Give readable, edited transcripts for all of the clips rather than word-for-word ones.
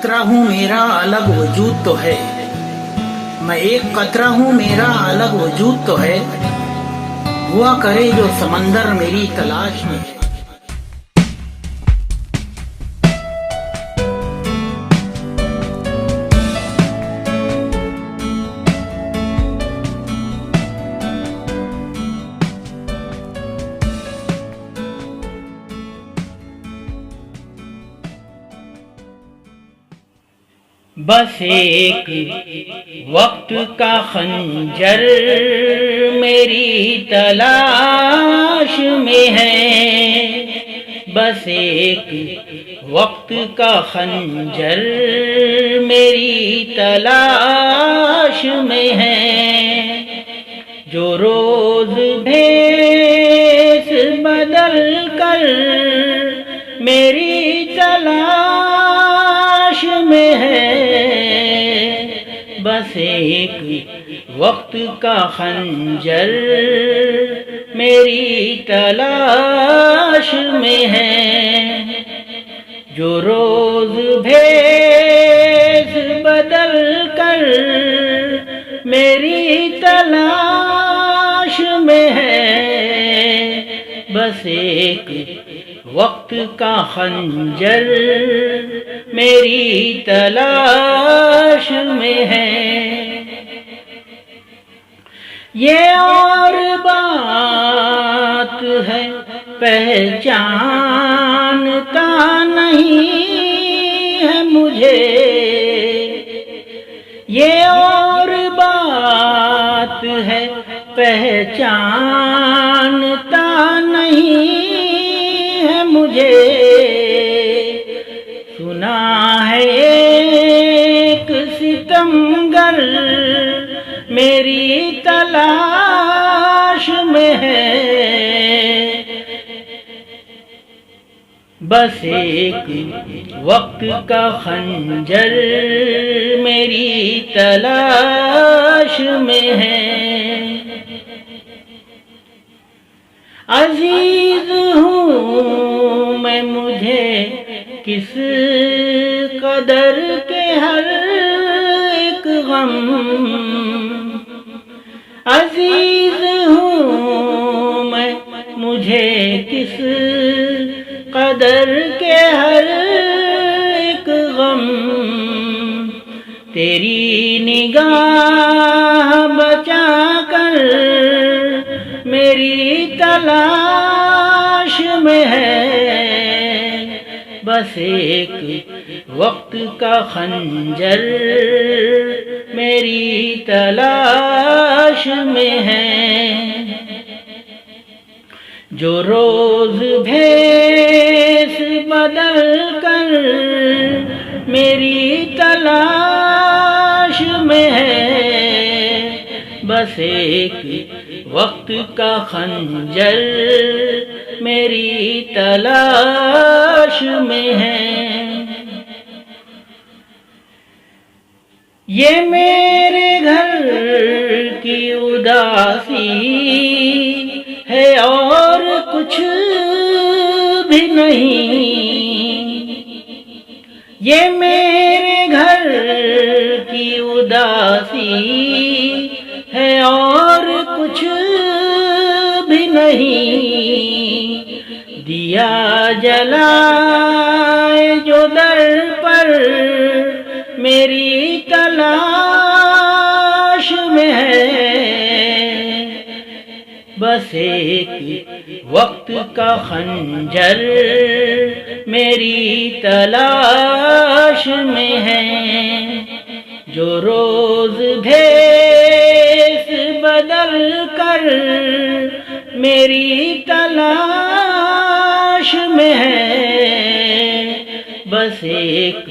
قطرہ ہوں میرا الگ وجود تو ہے، میں ایک قطرہ ہوں میرا الگ وجود تو ہے، ہوا کرے جو سمندر میری تلاش میں ہے۔ بس ایک وقت کا خنجر میری تلاش میں ہے، بس ایک وقت کا خنجر میری تلاش میں ہے، جو روز بھیس بدل کر میری تلاش میں ہے، بس ایک وقت کا خنجر میری تلاش میں ہے، جو روز بھیس بدل کر میری تلاش میں ہے، بس ایک وقت کا خنجر میری تلاش میں ہے۔ یہ اور بات ہے پہچانتا نہیں ہے مجھے، یہ اور بات ہے پہچانتا نہیں ہے مجھے، سنا ہے ایک ستمگر میری تلاش میں ہے، بس ایک وقت کا خنجر میری تلاش میں ہے۔ عزیز ہوں میں مجھے کس قدر کے ہر ایک غم، عزیز ہوں میں مجھے کس قدر کے ہر ایک غم، تیری نگاہ بچا کر میری تلاش میں ہے، بس ایک وقت کا خنجر میری تلاش میں ہے، جو روز بھیس بدل کر میری تلاش میں ہے، بس ایک وقت کا خنجر میری تلاش میں ہے۔ یہ میرے گھر کی اداسی ہے اور کچھ بھی نہیں، یہ میرے گھر کی اداسی ہے اور کچھ بھی نہیں، دیا جلائے جو در پر میری تلاش میں ہے، بس ایک وقت کا خنجر میری تلاش میں ہے، جو روز بھیس بدل کر میری تلاش میں ہے، بس ایک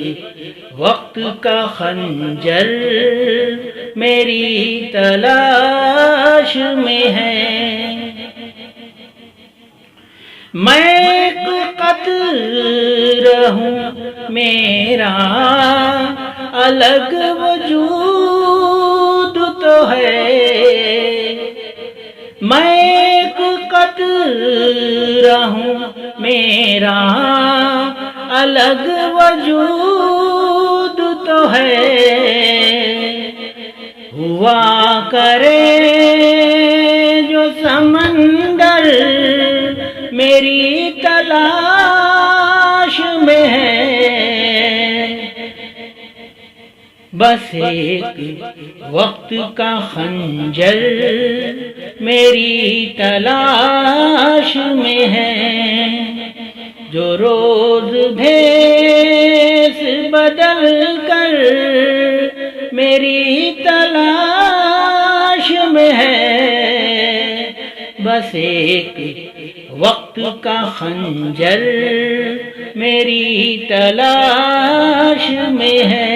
وقت کا خنجر میری تلاش میں ہے۔ میں ایک قطرہ ہوں میرا الگ وجود تو ہے، میں ایک قطرہ ہوں میرا الگ وجود ہے ہوا کرے جو سمندر میری تلاش میں ہے، بس ایک وقت کا خنجر میری تلاش میں ہے، جو روز بھیس بدل کر میری تلاش میں ہے، بس ایک وقت کا خنجر میری تلاش میں ہے۔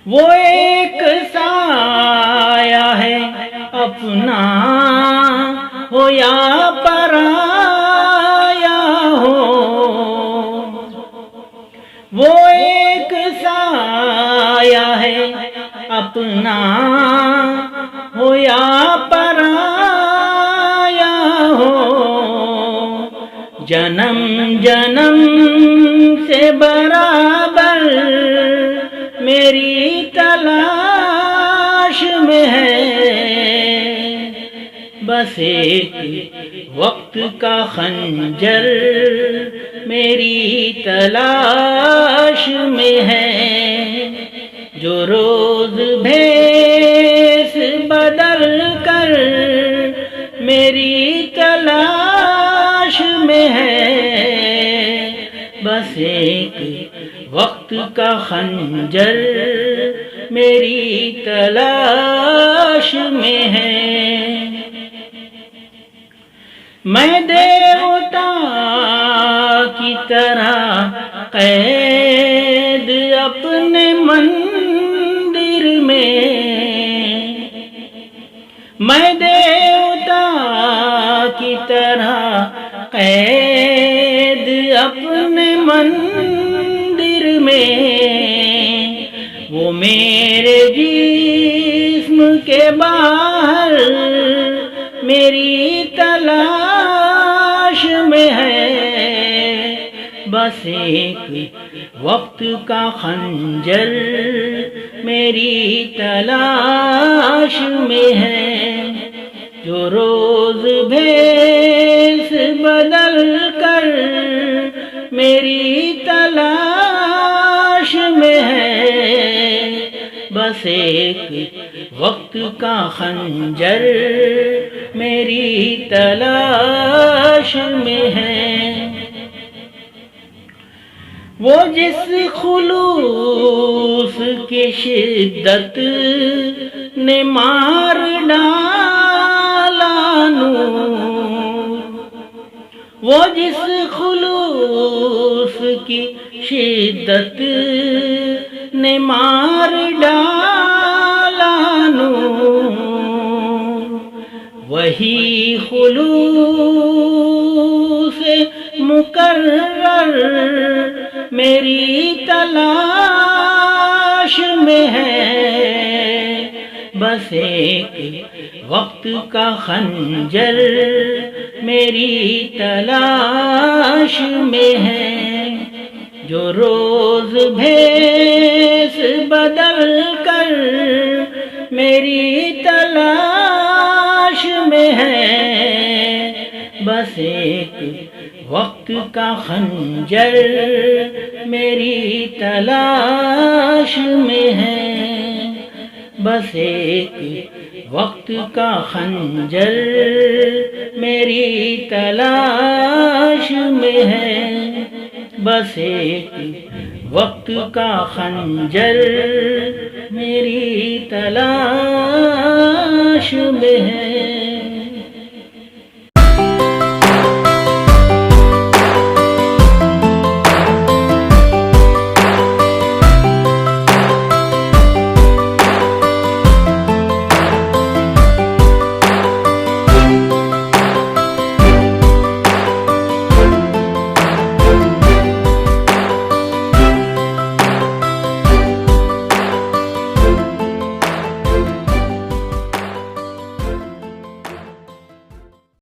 وہ ایک سایہ ہے اپنا ہو یا پرایا ہو، وہ ایک سایہ ہے اپنا ہو یا پرایا ہو، جنم جنم سے برابر میری تلاش میں ہے، بس ایک وقت کا خنجر میری تلاش میں ہے، جو روز بھیس بدل کر میری تلاش میں ہے، بس ایک وقت کا خنجر میری تلاش میں ہے۔ میں دیوتا کی طرح قید اپنے مندر میں، میں دیوتا کی طرح قید اپنے مندر میں، وہ میرے جسم کے باہر میری تلاش میں ہے، بس ایک وقت کا خنجر میری تلاش میں ہے، جو روز بھیس بدل کر میری تلاش میں ہے، بس ایک وقت کا خنجر میری تلاش میں ہے۔ وہ جس خلوص کی شدت نے مار ڈالا نور، وہ جس خلوص کی شدت نے مار ڈالا نور، وہی خلوص مکرر میری تلاش میں ہے، بس ایک وقت کا خنجر میری تلاش میں ہے، جو روز بھیس بدل کر میری تلاش میں ہے، بس ایک وقت کا خنجر میری تلاش میں ہے، بس ایک وقت کا خنجر میری تلاش میں ہے، بس ایک وقت کا خنجر میری تلاش میں ہے۔